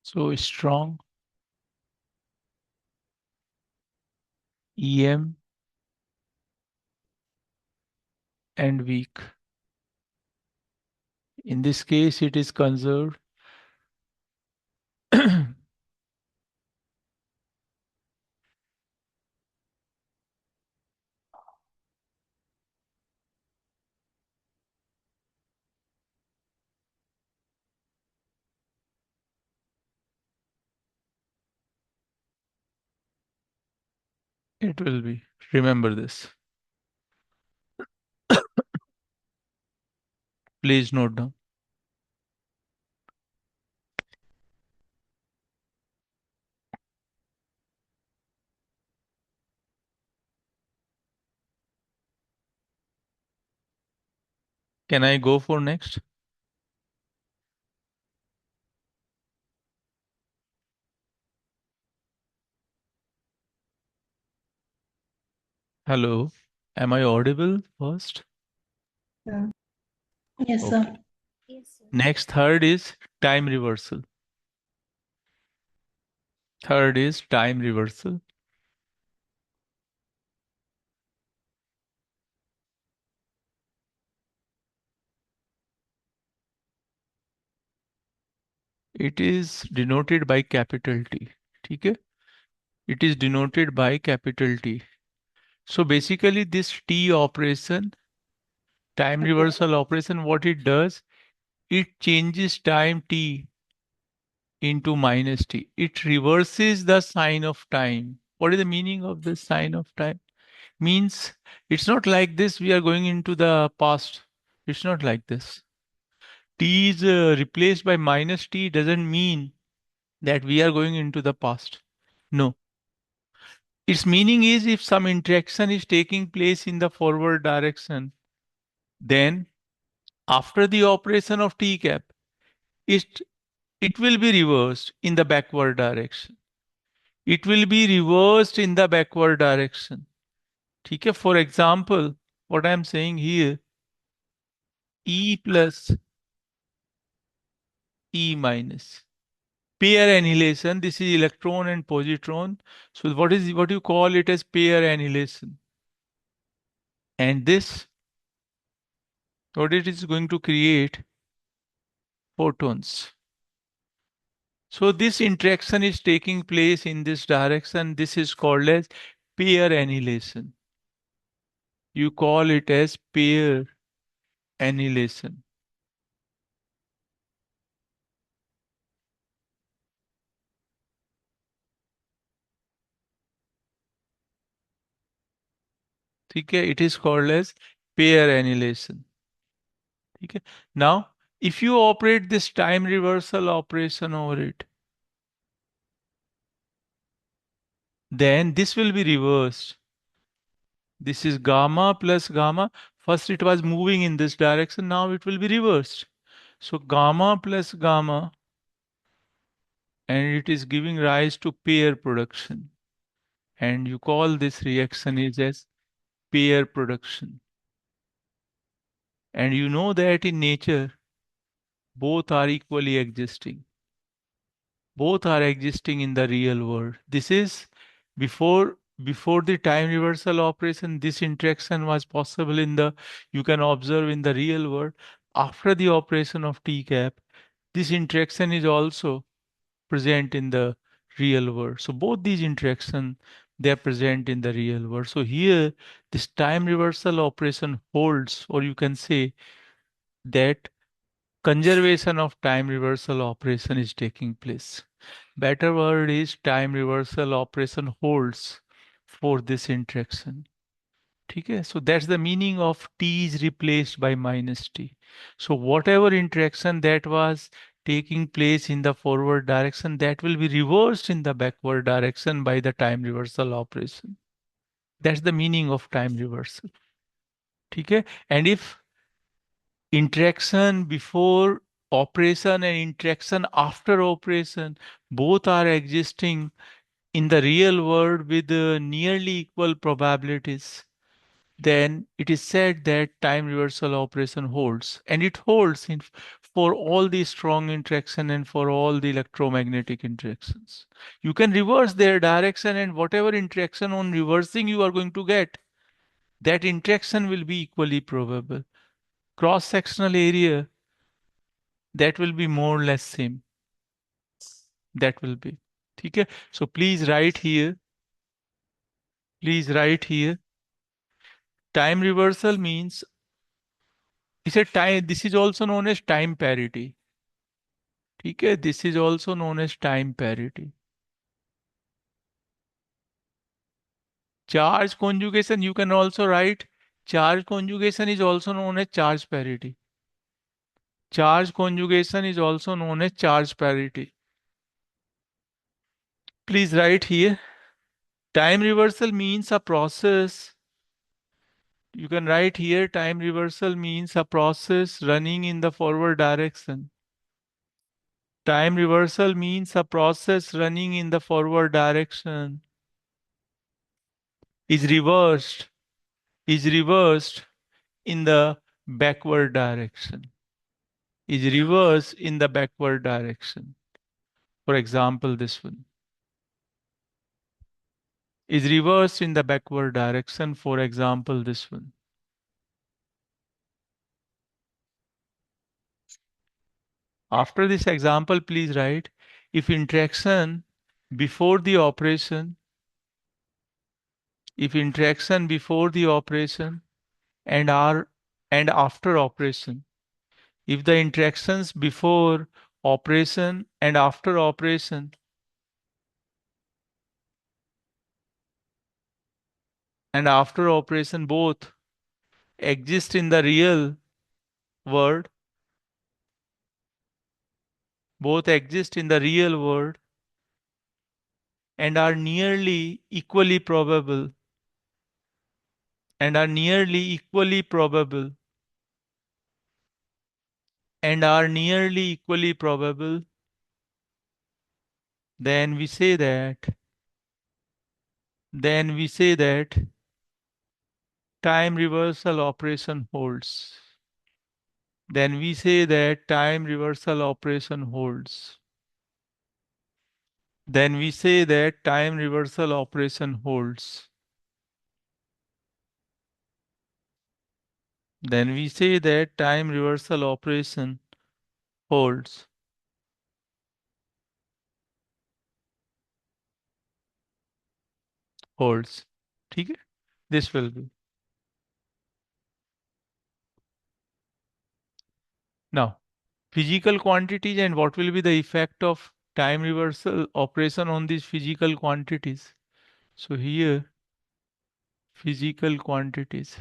So strong, EM, and weak. In this case, it is conserved. It will be. Remember this. Please note down. Can I go for next? Hello. Am I audible first? Yes, sir. Okay. Yes, sir. Next, third is time reversal. Third is time reversal. It is denoted by capital T. Okay? It is denoted by capital T. So basically this T operation, time reversal operation, what it does, it changes time T into minus T. It reverses the sign of time. What is the meaning of the sign of time? Means it's not like this, we are going into the past. It's not like this. T is replaced by minus T doesn't mean that we are going into the past. No. Its meaning is if some interaction is taking place in the forward direction, then after the operation of T cap, it, it will be reversed in the backward direction. It will be reversed in the backward direction. Okay? For example, what I am saying here, E plus E minus. Pair annihilation, this is electron and positron. So what you call it as pair annihilation? And this, what it is going to create? Photons. So this interaction is taking place in this direction. This is called as pair annihilation. You call it as pair annihilation. Okay, it is called as pair annihilation. Okay. Now, if you operate this time reversal operation over it, then this will be reversed. This is gamma plus gamma. First it was moving in this direction, now it will be reversed. So gamma plus gamma, and it is giving rise to pair production. And you call this reaction is as pair production. And you know that in nature, both are equally existing. Both are existing in the real world. This is before the time reversal operation, this interaction was possible in the, you can observe in the real world. After the operation of T cap, this interaction is also present in the real world. So both these interaction, they are present in the real world. So here, this time reversal operation holds, or you can say that conservation of time reversal operation is taking place. Better word is time reversal operation holds for this interaction. Okay, so that's the meaning of t is replaced by minus t. So whatever interaction that was taking place in the forward direction, that will be reversed in the backward direction by the time reversal operation. That's the meaning of time reversal. Okay, and if interaction before operation and interaction after operation both are existing in the real world with nearly equal probabilities, then it is said that time reversal operation holds, and it holds for all the strong interaction and for all the electromagnetic interactions. You can reverse their direction, and whatever interaction on reversing you are going to get, that interaction will be equally probable. Cross sectional area, that will be more or less same. That will be. Okay, so please write here. Please write here. Time reversal means, it's a time, this is also known as time parity. Okay, this is also known as time parity. Charge conjugation, you can also write charge conjugation is also known as charge parity. Charge conjugation is also known as charge parity. Please write here. Time reversal means a process. You can write here time reversal means a process running in the forward direction. Time reversal means a process running in the forward direction is reversed in the backward direction. Is reversed in the backward direction. For example, this one is reversed in the backward direction. For example, this one. After this example, please write if interaction before the operation, if interaction before the operation and after operation, if the interactions before operation and after operation both exist in the real world, both exist in the real world and are nearly equally probable and are nearly equally probable and are nearly equally probable, then we say that time reversal operation holds. Then we say that time reversal operation holds. Then we say that time reversal operation holds. Then we say that time reversal operation holds. Holds. ठीक है? This will be. Now, physical quantities and what will be the effect of time reversal operation on these physical quantities. So here, physical quantities.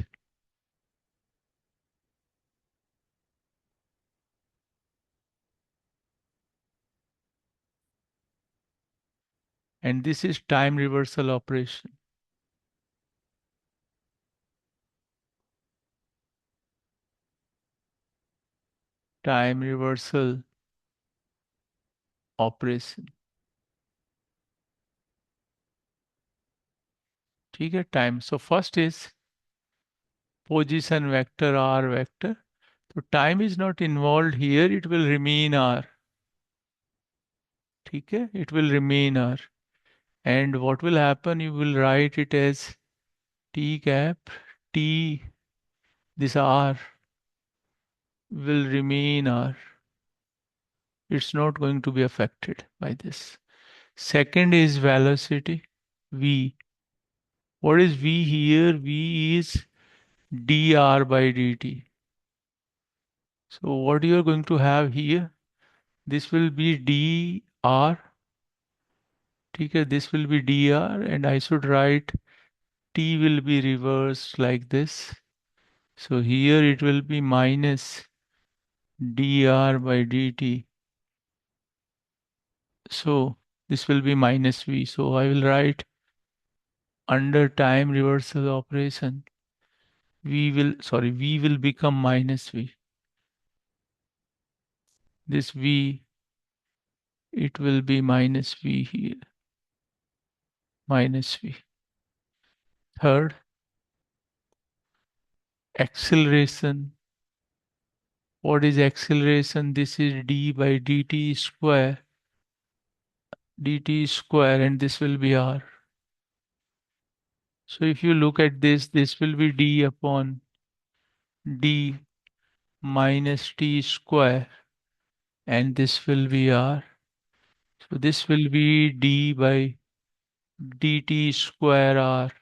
And this is time reversal operation. Time reversal operation. ठीक है, time. So first is position vector r vector. So time is not involved here, it will remain r. ठीक है, it will remain r. And what will happen, you will write it as t cap, t, this r will remain r. It's not going to be affected by this. Second is velocity v. What is V here? V is dr by dt. So what you are going to have here? This will be dr. Okay, this will be dr, and I should write t will be reversed like this. So here it will be minus dr by dt. So this will be minus v. So I will write under time reversal operation, v will become minus v. This v, it will be minus v here, minus v. Third, acceleration. What is acceleration? This is d by dt square, and this will be r. So if you look at this will be d upon d minus t square, and this will be r. So this will be d by dt square r.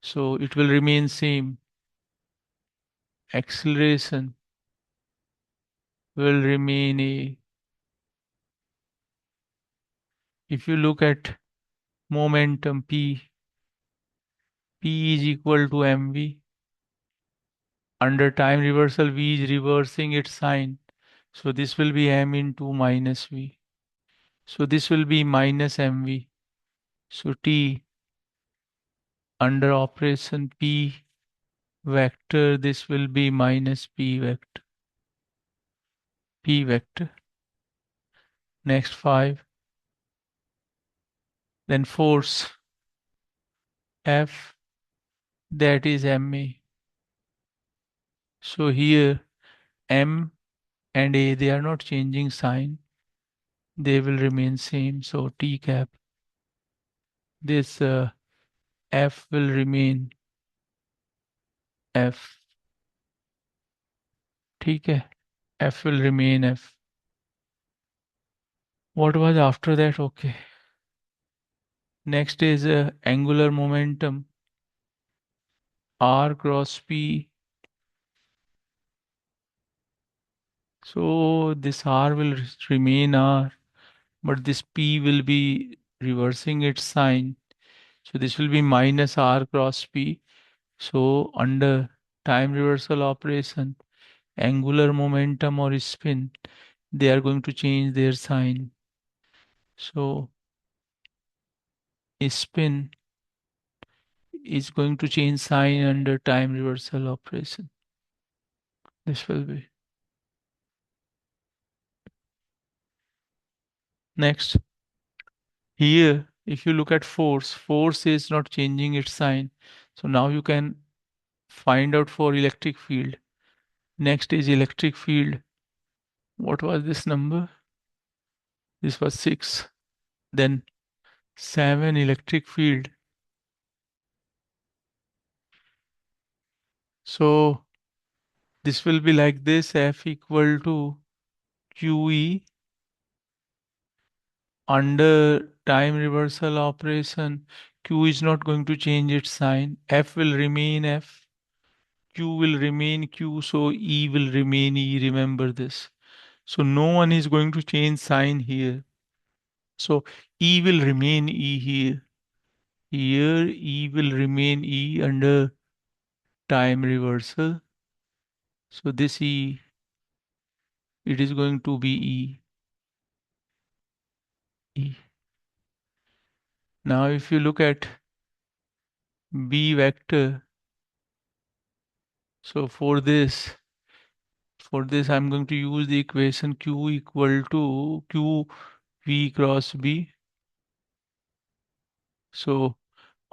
So it will remain same. Acceleration will remain a. If you look at momentum p is equal to mv. Under time reversal, v is reversing its sign. So this will be m into minus v. So this will be minus mv. So t under operation p vector, this will be minus p vector. P vector. Next 5. Then force F, that is ma. So here m and a, they are not changing sign. They will remain same. So t cap. This F will remain F. ठीक है? F will remain F. What was after that? Okay. Next is angular momentum R cross P. So this R will remain R, but this P will be reversing its sign. So this will be minus R cross P. So under time reversal operation, angular momentum or spin, they are going to change their sign. So spin is going to change sign under time reversal operation. This will be. Next, here, if you look at force is not changing its sign. So now you can find out for electric field. Next is electric field. What was this number? This was 6. Then 7 electric field. So this will be like this, F equal to QE under time reversal operation. Q is not going to change its sign. F will remain F. Q will remain Q. So E will remain E. Remember this. So no one is going to change sign here. So E will remain E here. Here E will remain E under time reversal. So this E, it is going to be E. E. Now if you look at B vector, so for this I'm going to use the equation Q equal to Q V cross B. So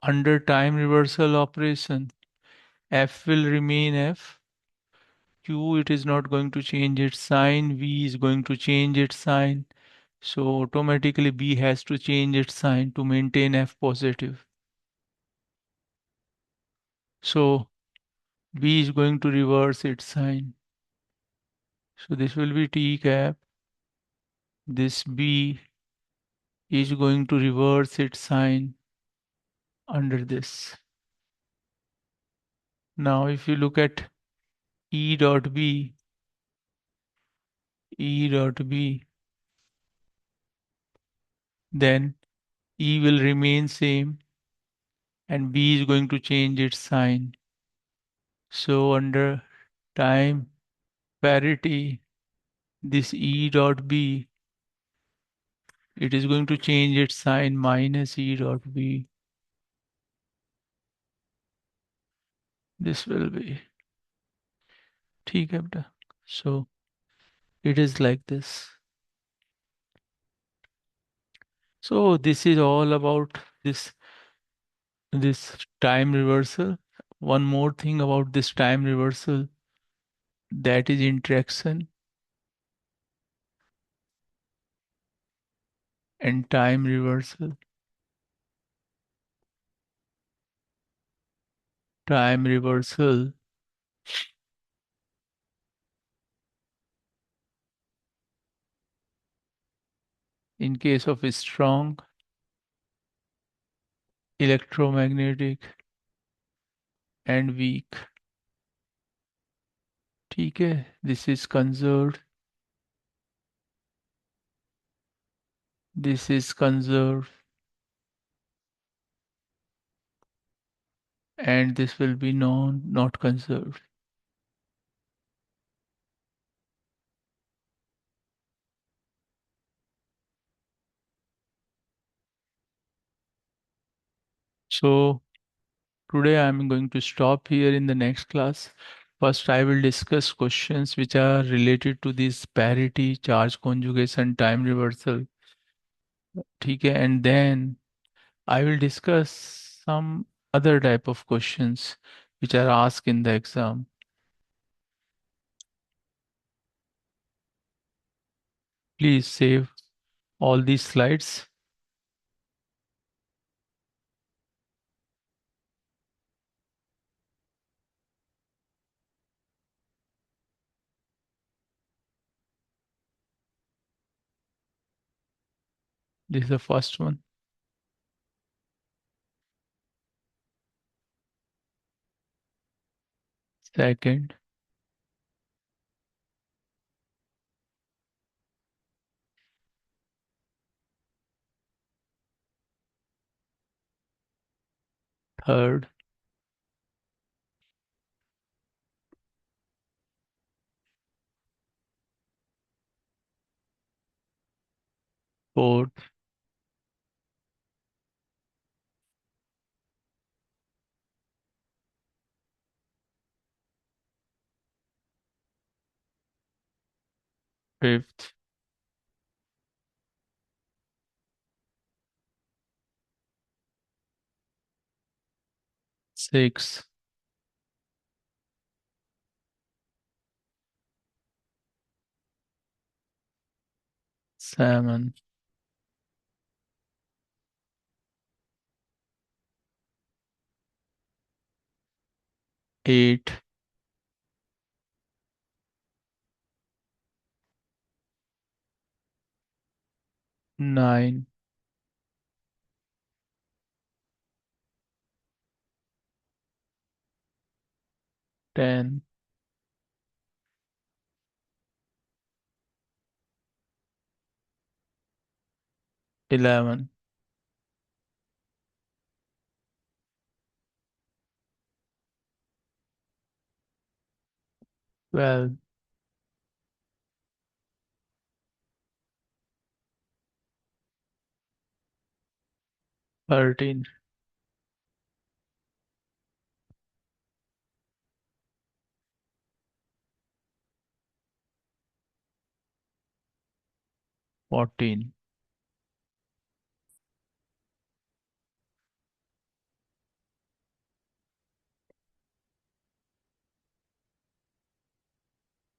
under time reversal operation, F will remain F. Q, it is not going to change its sign. V is going to change its sign. So automatically B has to change its sign to maintain F positive. So B is going to reverse its sign. So this will be T cap. This B is going to reverse its sign. under this. Now if you look at E dot B, then E will remain same and B is going to change its sign. So under time parity, this E dot B, it is going to change its sign minus E dot B. This will be ठीक है बेटा. So it is like this. So this is all about this time reversal. One more thing about this time reversal, that is interaction and time reversal. Time reversal in case of a strong electromagnetic and weak. ठीक है, this is conserved. This is conserved. And this will be not conserved. So today I am going to stop here. In the next class, first I will discuss questions which are related to this parity, charge conjugation, time reversal. ठीक है, and then I will discuss some other type of questions which are asked in the exam. Please save all these slides. This is the first one. Second. Third. Fourth. Fifth. Sixth. Seven. Eight. Nine. 10. 11. 12. 13. Fourteen.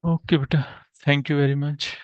Okay, beta. Thank you very much.